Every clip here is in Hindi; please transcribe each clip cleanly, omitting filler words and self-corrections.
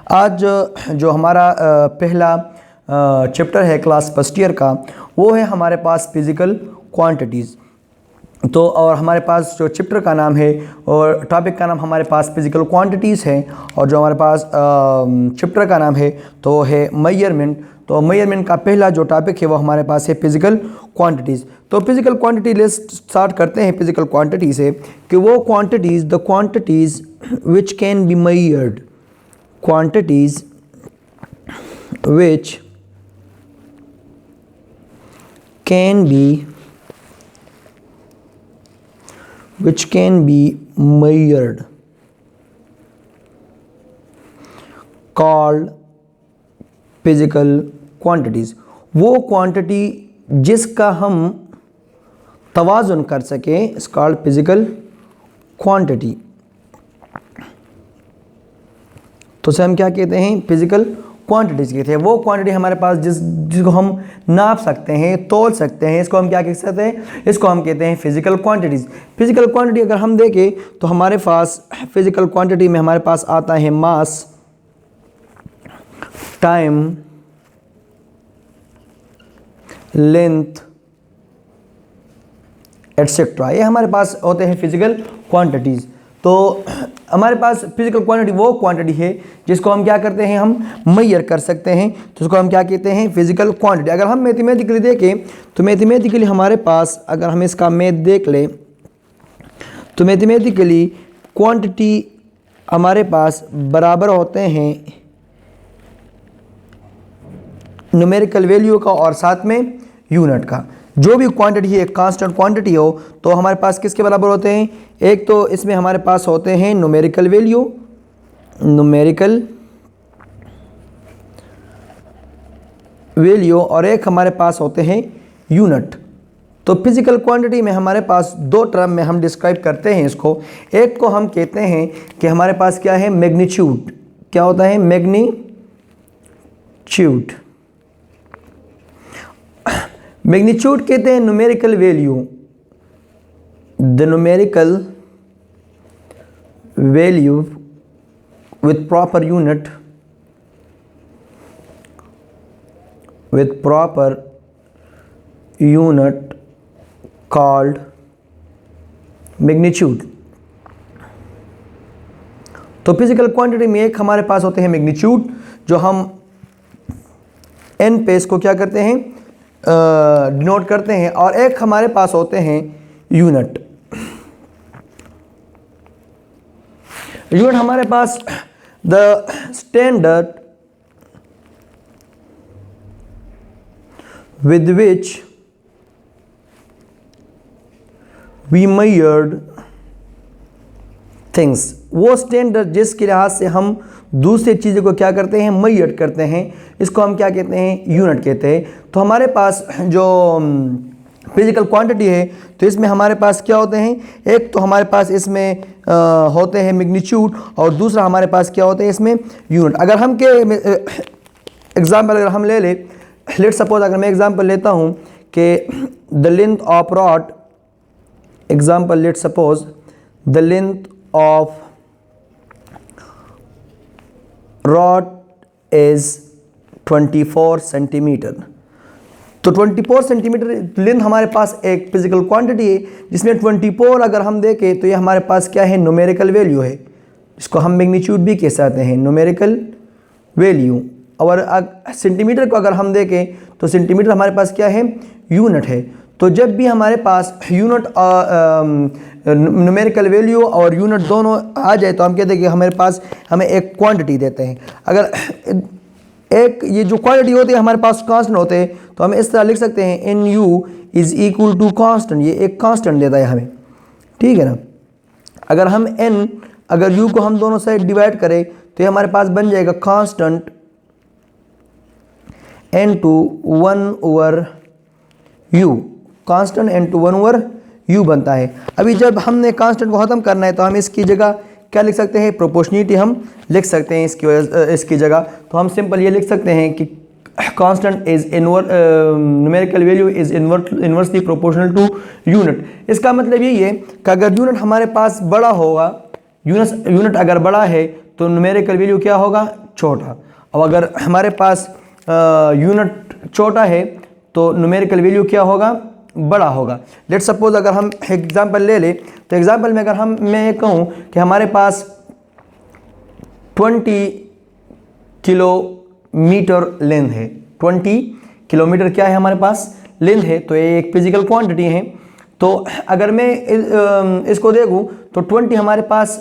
आज जो हमारा पहला चैप्टर है क्लास फर्स्ट ईयर का, वो है हमारे पास फिज़िकल क्वांटिटीज़। तो और हमारे पास जो चैप्टर का नाम है और टॉपिक का नाम हमारे पास फिज़िकल क्वांटिटीज़ है, और जो हमारे पास चैप्टर का नाम है तो है मेजरमेंट। तो मेजरमेंट का पहला जो टॉपिक है वो हमारे पास है फिज़िकल क्वांटिटीज़। तो फिज़िकल क्वांटिटी लिस्ट स्टार्ट करते हैं फिज़िकल क्वांटिटी से, कि वो quantities, the quantities which can be measured, quantities which can be measured, called physical quantities। वो क्वांटिटी जिसका हम तवाज़ुन कर सकें, इस कॉल्ड फिज़िकल क्वांटिटी। तो उसे हम क्या कहते हैं? फिज़िकल क्वांटिटीज़ कहते हैं। वो क्वांटिटी हमारे पास जिसको हम नाप सकते हैं, तोल सकते हैं, इसको हम क्या कह सकते हैं? इसको हम कहते हैं फिज़िकल क्वांटिटीज़। फिज़िकल क्वांटिटी अगर हम देखें तो हमारे पास फिज़िकल क्वांटिटी में हमारे पास आता है मास, टाइम, लेंथ एटसेट्रा, ये हमारे पास होते हैं फिज़िकल क्वांटिटीज़। तो हमारे पास फिज़िकल क्वांटिटी वो क्वांटिटी है जिसको हम क्या करते हैं? हम मेजर कर सकते हैं, तो उसको हम क्या कहते हैं? Physical quantity. अगर हम मैथमेटिकली देखें तो मैथमेटिकली हमारे पास, अगर हम इसका मैथ देख लें तो मैथमेटिकली क्वांटिटी हमारे पास बराबर होते हैं न्यूमेरिकल वैल्यू का और साथ में यूनिट का। जो भी क्वांटिटी है, कांस्टेंट क्वांटिटी हो, तो हमारे पास किसके बराबर होते हैं? एक तो इसमें हमारे पास होते हैं न्यूमेरिकल वैल्यू, और एक हमारे पास होते हैं यूनिट। तो फिज़िकल क्वांटिटी में हमारे पास दो टर्म में हम डिस्क्राइब करते हैं इसको। एक को हम कहते हैं कि हमारे पास क्या है? मैग्नीट्यूड। क्या होता है? मैग्नीट्यूड। मैग्नीट्यूड कहते हैं numerical value, the numerical value with proper unit called magnitude. तो फिजिकल क्वांटिटी में एक हमारे पास होते हैं मैग्नीट्यूड, जो हम एन पे इसको क्या करते हैं? डिनोट करते हैं, और एक हमारे पास होते हैं यूनिट। यूनिट हमारे पास the standard with which we measured things, वो स्टैंडर्ड जिसके लिहाज से हम दूसरी चीज़ों को क्या करते हैं? मेजर करते हैं, इसको हम क्या कहते हैं? यूनिट कहते हैं। तो हमारे पास जो फिज़िकल क्वांटिटी है, तो इसमें हमारे पास क्या होते हैं? एक तो हमारे पास इसमें होते हैं मैग्नीट्यूड, और दूसरा हमारे पास क्या होते हैं? इसमें यूनिट। अगर हम के एग्जाम्पल अगर हम ले ले, लेट सपोज अगर मैं एग्जाम्पल लेता हूँ कि the length of rod, example let suppose the length of rod is 24 centimetre. तो 24 सेंटीमीटर लेंथ हमारे पास एक फिजिकल क्वांटिटी है, जिसमें 24 अगर हम देखें तो ये हमारे पास क्या है? न्यूमेरिकल वैल्यू है, इसको हम मैग्नीट्यूड भी कह सकते हैं, न्यूमेरिकल वैल्यू। और सेंटीमीटर को अगर हम देखें तो सेंटीमीटर हमारे पास क्या है? यूनिट है। तो जब भी हमारे पास यूनिट न्यूमेरिकल वैल्यू और यूनिट दोनों आ जाए तो हम कहते हैं कि हमारे पास हमें एक क्वांटिटी देते हैं। अगर एक ये जो क्वांटिटी होती है हमारे पास कांस्टेंट होते हैं, तो हम इस तरह लिख सकते हैं N U is equal to constant. ये एक कांस्टेंट देता है हमें, ठीक है ना। अगर हम एन, अगर यू को हम दोनों साइड डिवाइड करें तो ये हमारे पास बन जाएगा constant N two 1 over U, constant N two 1 over U बनता है। अभी जब हमने कांस्टेंट को ख़त्म करना है तो हम इसकी जगह क्या लिख सकते हैं? प्रोपोर्शनिटी हम लिख सकते हैं इसकी जगह। तो हम सिंपल ये लिख सकते हैं कि constant is numerical value is inversely proportional to unit. इसका मतलब यही है कि अगर यूनिट हमारे पास बड़ा होगा, यूनिट अगर बड़ा है तो न्यूमेरिकल वैल्यू क्या होगा? छोटा। अब अगर हमारे पास यूनिट छोटा है तो न्यूमेरिकल वैल्यू क्या होगा, बड़ा होगा। लेट सपोज अगर हम एग्जांपल ले ले, तो एग्जांपल में अगर मैं ये कहूँ कि हमारे पास 20 किलोमीटर लेंथ है, 20 किलोमीटर क्या है हमारे पास, लेंथ है, तो ये एक फिजिकल क्वांटिटी है। तो अगर मैं इसको देखूँ तो 20 हमारे पास,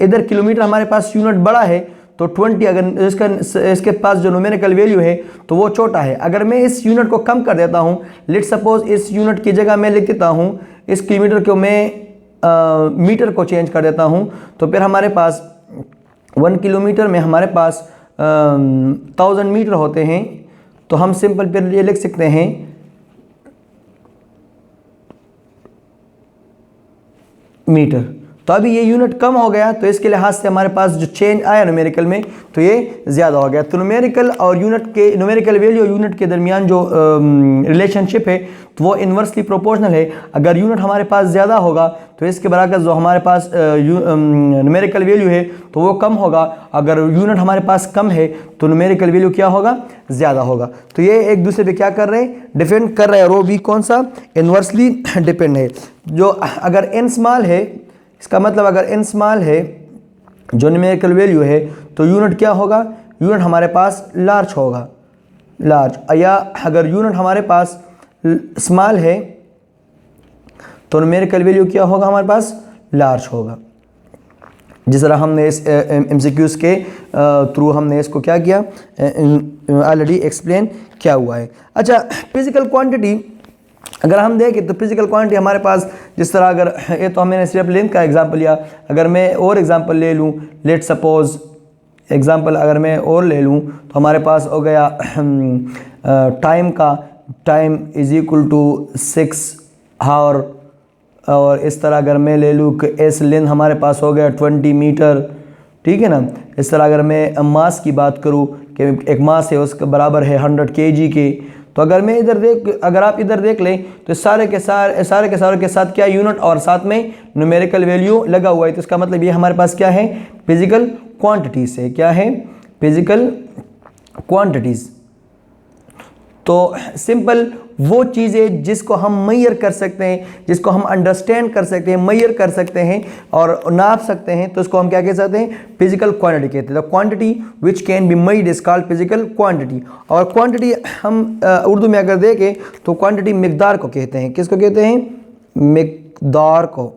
इधर किलोमीटर हमारे पास यूनिट बड़ा है, तो 20 अगर इसके पास जो न्यूमेरिकल वैल्यू है तो वो छोटा है। अगर मैं इस यूनिट को कम कर देता हूँ, लेट सपोज इस यूनिट की जगह मैं लिख देता हूँ, इस किलोमीटर को मैं मीटर को चेंज कर देता हूँ, तो फिर हमारे पास 1 किलोमीटर में हमारे पास 1000 मीटर होते हैं। तो हम सिंपल फिर ये लिख सकते हैं मीटर। तो अभी ये यूनिट कम हो गया, तो इसके लिहाज से हमारे पास जो चेंज आया न्यूमेरिकल में तो ये ज़्यादा हो गया। तो न्यूमेरिकल और न्यूमेरिकल वैल्यू और यूनिट के दरमियान जो रिलेशनशिप है तो वो इन्वर्सली प्रोपोर्शनल है। अगर यूनिट हमारे पास ज़्यादा होगा तो इसके बराबर जो हमारे पास न्यूमेरिकल वैल्यू है तो वो कम होगा। अगर यूनिट हमारे पास कम है तो न्यूमेरिकल वैल्यू क्या होगा, ज़्यादा होगा। तो ये एक दूसरे पे क्या कर रहे हैं, डिपेंड कर रहे हैं, और वो भी कौन सा, इन्वर्सली डिपेंड है। जो अगर n स्मॉल है, इसका मतलब अगर n स्मॉल है जो न्यूमेरिकल वैल्यू है, तो यूनिट क्या होगा, यूनिट हमारे पास लार्ज होगा, लार्ज। या अगर यूनिट हमारे पास स्मॉल है तो न्यूमेरिकल वैल्यू क्या होगा, हमारे पास लार्ज होगा। जिस तरह हमने इस MCQs के थ्रू हमने इसको क्या किया, ऑलरेडी एक्सप्लेन किया हुआ है। अच्छा, फिजिकल क्वांटिटी अगर हम देखें तो फिजिकल क्वांटिटी हमारे पास जिस तरह, अगर ये तो हमने सिर्फ लेंथ का एग्जांपल लिया, अगर मैं और एग्जांपल ले लूँ, लेट सपोज एग्जांपल अगर मैं और ले लूँ तो हमारे पास हो गया टाइम का, time is equal to 6 hour. और इस तरह अगर मैं ले लूँ कि एस लेंथ हमारे पास हो गया 20 मीटर, ठीक है ना। इस तरह अगर मैं मास की बात करूँ कि एक मास है उसके बराबर है 100 kg के, तो अगर मैं अगर आप इधर देख लें तो सारे के साथ क्या यूनिट और साथ में न्यूमेरिकल वैल्यू लगा हुआ है। तो इसका मतलब ये हमारे पास क्या है, फिजिकल क्वांटिटीज है। क्या है, फिजिकल क्वांटिटीज। तो सिंपल वो चीज़ें जिसको हम मेजर कर सकते हैं, जिसको हम अंडरस्टैंड कर सकते हैं, मेजर कर सकते हैं और नाप सकते हैं, तो इसको हम क्या कह सकते हैं, फिजिकल क्वांटिटी कहते हैं। The quantity which can be measured is called physical quantity. और क्वांटिटी हम उर्दू में अगर देखें तो क्वांटिटी मिकदार को कहते हैं। किसको कहते हैं, मिकदार को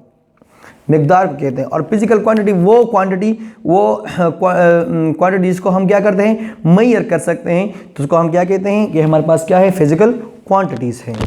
कहते हैं। और फिजिकल क्वांटिटी वो क्वांटिटी जिसको हम क्या करते हैं, मेजर कर सकते हैं, तो उसको हम क्या कहते हैं, कि हमारे पास क्या है, फिजिकल क्वांटिटीज़ है।